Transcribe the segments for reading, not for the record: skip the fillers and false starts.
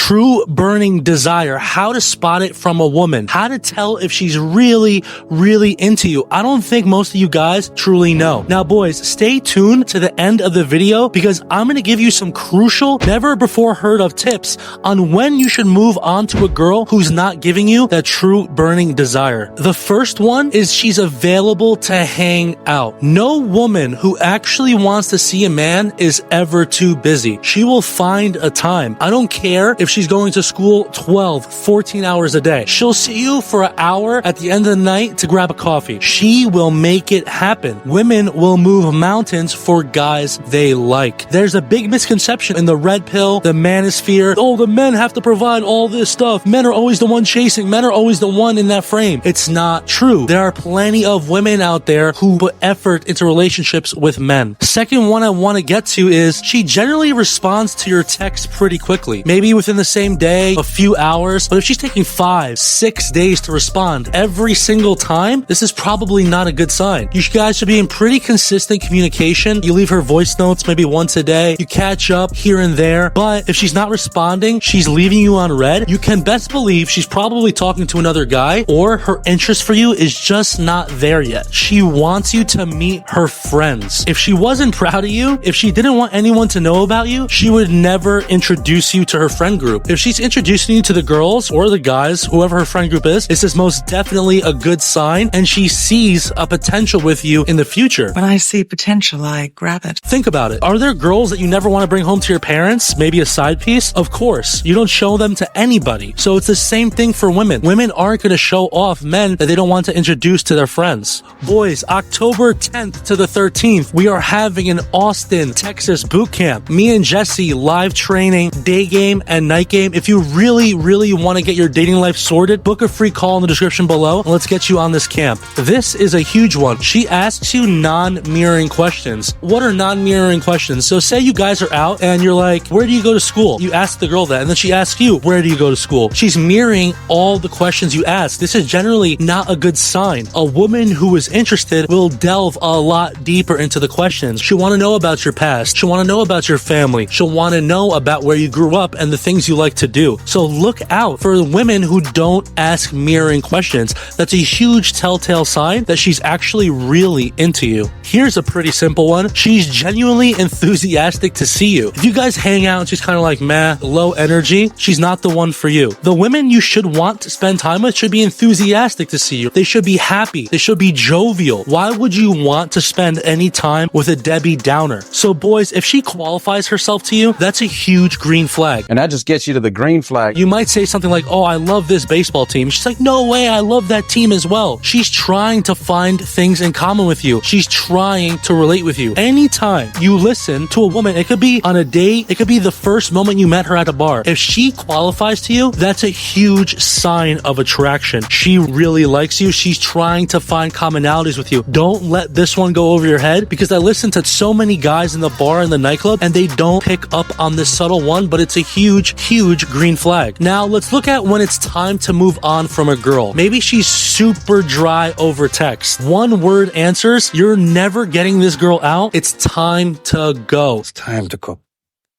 true burning desire, how to spot it from a woman, how to tell if she's really, really into you. I don't think most of you guys truly know. Now, boys, stay tuned to the end of the video because I'm going to give you some crucial, never before heard of tips on when you should move on to a girl who's not giving you that true burning desire. The first one is she's available to hang out. No woman who actually wants to see a man is ever too busy. She will find a time. I don't care if she's going to school 12, 14 hours a day. She'll see you for an hour at the end of the night to grab a coffee. She will make it happen. Women will move mountains for guys they like. There's a big misconception in the red pill, the manosphere. Oh, the men have to provide all this stuff. Men are always the one chasing. Men are always the one in that frame. It's not true. There are plenty of women out there who put effort into relationships with men. Second one I want to get to is she generally responds to your text pretty quickly. Maybe within the same day, a few hours. But if she's taking 5, 6 days to respond every single time, this is probably not a good sign. You guys should be in pretty consistent communication. You leave her voice notes maybe once a day. You catch up here and there. But if she's not responding, she's leaving you on red, you can best believe she's probably talking to another guy or her interest for you is just not there yet. She wants you to meet her friends. If she wasn't proud of you, if she didn't want anyone to know about you, she would never introduce you to her friend group. If she's introducing you to the girls or the guys, whoever her friend group is, this is most definitely a good sign and she sees a potential with you in the future. When I see potential, I grab it. Think about it. Are there girls that you never want to bring home to your parents? Maybe a side piece? Of course. You don't show them to anybody. So it's the same thing for women. Women aren't going to show off men that they don't want to introduce to their friends. Boys, October 10th to the 13th, we are having an Austin, Texas boot camp. Me and Jesse live training, day game and night game. If you really, really want to get your dating life sorted, book a free call in the description below and let's get you on this camp. This is a huge one. She asks you non-mirroring questions. What are non-mirroring questions? So say you guys are out and you're like, where do you go to school? You ask the girl that and then she asks you, where do you go to school? She's mirroring all the questions you ask. This is generally not a good sign. A woman who is interested will delve a lot deeper into the questions. She'll want to know about your past. She'll want to know about your family. She'll want to know about where you grew up and the things you like to do. So look out for women who don't ask mirroring questions. That's a huge telltale sign that she's actually really into you. Here's a pretty simple one. She's genuinely enthusiastic to see you. If you guys hang out and she's kind of like, meh, low energy, she's not the one for you. The women you should want to spend time with should be enthusiastic to see you. They should be happy. They should be jovial. Why would you want to spend any time with a Debbie Downer? So boys, if she qualifies herself to you, that's a huge green flag. And that just gets you to the green flag. You might say something like, oh, I love this baseball team. She's like, no way, I love that team as well. She's trying to find things in common with you. She's trying to relate with you. Anytime you listen to a woman, it could be on a date, it could be the first moment you met her at a bar. If she qualifies to you, that's a huge sign of attraction. She really likes you. She's trying to find commonalities with you. Don't let this one go over your head because I listen to so many guys in the bar and the nightclub and they don't pick up on this subtle one, but it's a huge, huge green flag. Now let's look at when it's time to move on from a girl. Maybe she's super dry over text. One word answers. You're never getting this girl out. It's time to go. It's time to go.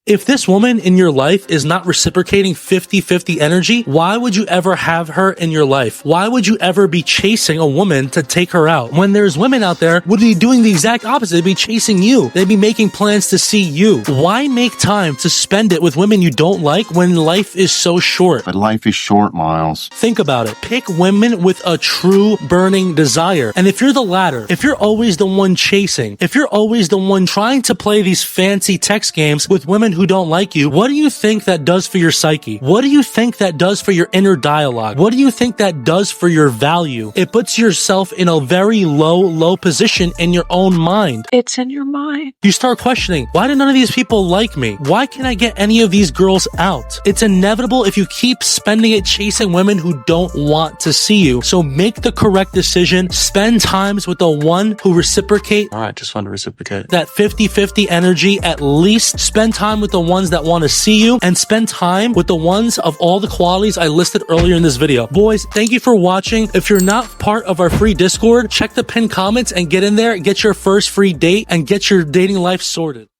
If this woman in your life is not reciprocating 50-50 energy, why would you ever have her in your life? Why would you ever be chasing a woman to take her out? When there's women out there would be doing the exact opposite. They'd be chasing you. They'd be making plans to see you. Why make time to spend it with women you don't like when life is so short? But life is short, Miles. Think about it. Pick women with a true burning desire. And if you're the latter, if you're always the one chasing, if you're always the one trying to play these fancy text games with women who don't like you, what do you think that does for your psyche? What do you think that does for your inner dialogue? What do you think that does for your value? It puts yourself in a very low position in your own mind. It's in your mind. You start questioning, why do none of these people like me? Why can't I get any of these girls out? It's inevitable if you keep spending it chasing women who don't want to see you. So make the correct decision. Spend times with the one who reciprocate. All right, just want to reciprocate. That 50-50 energy at least. Spend time with the ones that want to see you and spend time with the ones of all the qualities I listed earlier in this video. Boys, thank you for watching. If you're not part of our free Discord, check the pinned comments and get in there, get your first free date and get your dating life sorted.